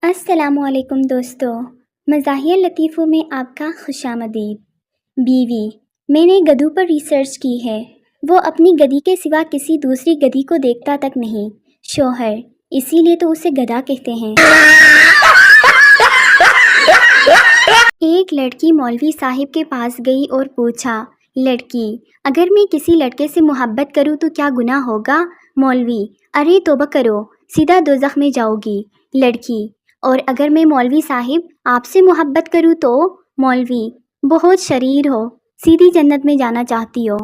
السلام علیکم دوستو، مزاحیہ لطیفوں میں آپ کا خوش آمدید۔ بیوی: میں نے گدھوں پر ریسرچ کی ہے، وہ اپنی گدھی کے سوا کسی دوسری گدھی کو دیکھتا تک نہیں۔ شوہر: اسی لیے تو اسے گدھا کہتے ہیں۔ ایک لڑکی مولوی صاحب کے پاس گئی اور پوچھا، لڑکی: اگر میں کسی لڑکے سے محبت کروں تو کیا گناہ ہوگا؟ مولوی: ارے توبہ کرو، سیدھا دوزخ میں جاؤ گی۔ لڑکی: اور اگر میں مولوی صاحب آپ سے محبت کروں تو؟ مولوی: بہت شریر ہو، سیدھی جنت میں جانا چاہتی ہو۔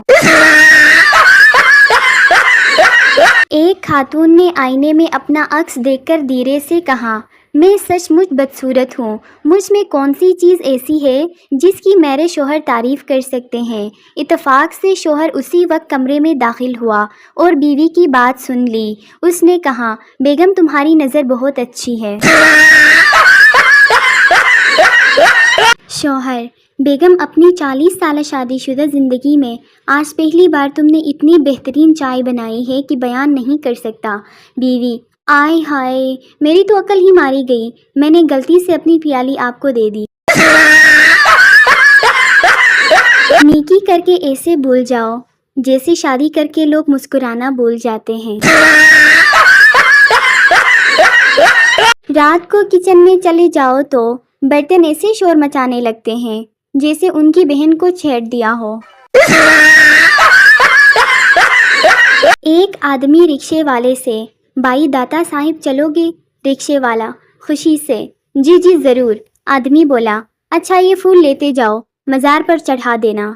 ایک خاتون نے آئینے میں اپنا عکس دیکھ کر دھیرے سے کہا، میں سچ مچ بدصورت ہوں، مجھ میں کون سی چیز ایسی ہے جس کی میرے شوہر تعریف کر سکتے ہیں؟ اتفاق سے شوہر اسی وقت کمرے میں داخل ہوا اور بیوی کی بات سن لی۔ اس نے کہا، بیگم تمہاری نظر بہت اچھی ہے۔ شوہر: بیگم اپنی 40 سالہ شادی شدہ زندگی میں آج پہلی بار تم نے اتنی بہترین چائے بنائی ہے کہ بیان نہیں کر سکتا۔ بیوی: آئے ہائے، میری تو عقل ہی ماری گئی، میں نے غلطی سے اپنی پیالی آپ کو دے دی۔ نیکی کر کے ایسے بھول جاؤ جیسے شادی کر کے لوگ مسکرانا بھول جاتے ہیں۔ رات کو کچن میں چلے جاؤ تو برتن ایسے شور مچانے لگتے ہیں جیسے ان کی بہن کو چھیڑ دیا ہو۔ ایک آدمی رکشے والے سے، بھائی داتا صاحب چلو گے؟ رکشے والا خوشی سے، جی جی ضرور۔ آدمی بولا، اچھا یہ پھول لیتے جاؤ، مزار پر چڑھا دینا۔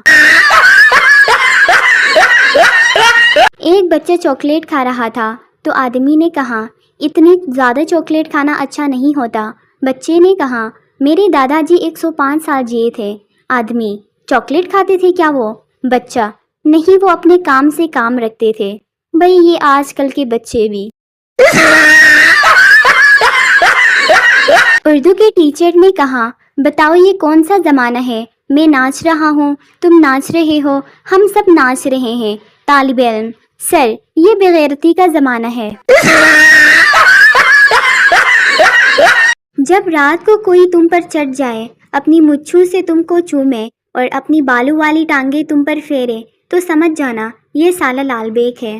ایک بچہ چاکلیٹ کھا رہا تھا تو آدمی نے کہا، اتنی زیادہ چاکلیٹ کھانا اچھا نہیں ہوتا۔ بچے نے کہا، میرے دادا جی 105 سال جیے تھے۔ آدمی: چاکلیٹ کھاتے تھے کیا وہ؟ بچہ: نہیں، وہ اپنے کام سے کام رکھتے تھے۔ بھئی یہ آج کل کے بچے بھی۔ اردو کے ٹیچر نے کہا، بتاؤ یہ کون سا زمانہ ہے؟ میں ناچ رہا ہوں، تم ناچ رہے ہو، ہم سب ناچ رہے ہیں۔ طالب علم: سر، یہ بے غیرتی کا زمانہ ہے۔ جب رات کو کوئی تم پر چڑھ جائے، اپنی مچھو سے تم کو چومے اور اپنی بالوں والی ٹانگیں تم پر پھیرے تو سمجھ جانا یہ سالہ لال بیگ ہے۔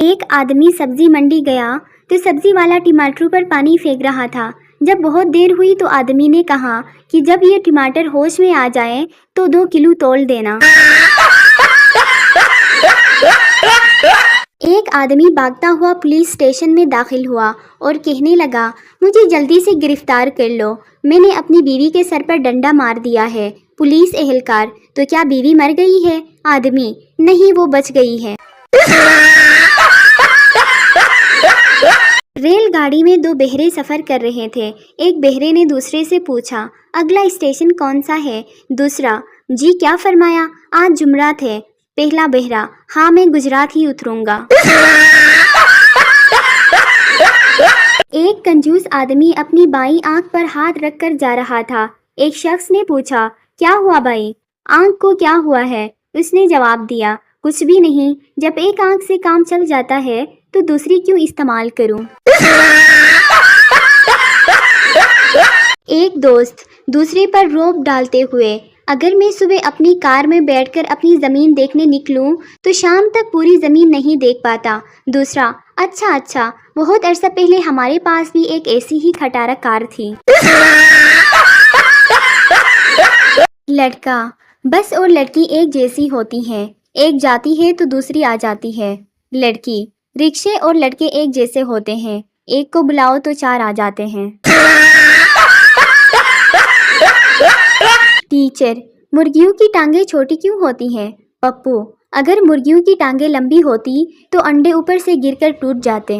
ایک آدمی سبزی منڈی گیا تو سبزی والا ٹماٹروں پر پانی پھینک رہا تھا۔ جب بہت دیر ہوئی تو آدمی نے کہا کہ جب یہ ٹماٹر ہوش میں آ جائیں تو 2 کلو تول دینا۔ ایک آدمی بھاگتا ہوا پولیس اسٹیشن میں داخل ہوا اور کہنے لگا، مجھے جلدی سے گرفتار کر لو، میں نے اپنی بیوی کے سر پر ڈنڈا مار دیا ہے۔ پولیس اہلکار: تو کیا بیوی مر گئی ہے؟ آدمی: نہیں، وہ بچ گئی ہے۔ ریل گاڑی میں 2 بہرے سفر کر رہے تھے۔ ایک بہرے نے دوسرے سے پوچھا، اگلا اسٹیشن کون سا ہے؟ دوسرا: جی کیا فرمایا، آج جمعرات ہے۔ پہلا بہرا: ہاں، میں گجرات ہی اتروں گا۔ ایک کنجوس آدمی اپنی بائیں آنکھ پر ہاتھ رکھ کر جا رہا تھا۔ ایک شخص نے پوچھا، کیا ہوا بھائی، آنکھ کو کیا ہوا ہے؟ اس نے جواب دیا، کچھ بھی نہیں، جب ایک آنکھ سے کام چل جاتا ہے تو دوسری کیوں استعمال کروں؟ ایک دوست دوسرے پر روب ڈالتے ہوئے، اگر میں صبح اپنی کار میں بیٹھ کر اپنی زمین دیکھنے نکلوں تو شام تک پوری زمین نہیں دیکھ پاتا۔ دوسرا: اچھا، بہت عرصہ پہلے ہمارے پاس بھی ایک ایسی ہی کھٹارہ کار تھی۔ لڑکا: بس اور لڑکی ایک جیسی ہوتی ہیں، ایک جاتی ہے تو دوسری آ جاتی ہے۔ لڑکی: رکشے اور لڑکے ایک جیسے ہوتے ہیں، ایک کو بلاؤ تو 4 آ جاتے ہیں۔ ٹیچر: مرغیوں کی ٹانگیں چھوٹی کیوں ہوتی ہیں؟ پپو: اگر مرغیوں کی ٹانگیں لمبی ہوتی تو انڈے اوپر سے گر کر ٹوٹ جاتے۔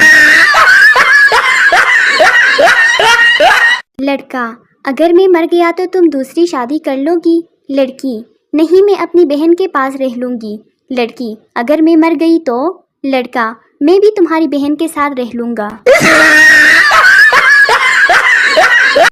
لڑکا: اگر میں مر گیا تو تم دوسری شادی کر لو گی؟ لڑکی: نہیں، میں اپنی بہن کے پاس رہ لوں گی۔ لڑکی: اگر میں مر گئی تو؟ لڑکا: میں بھی تمہاری بہن کے ساتھ رہ لوں گا۔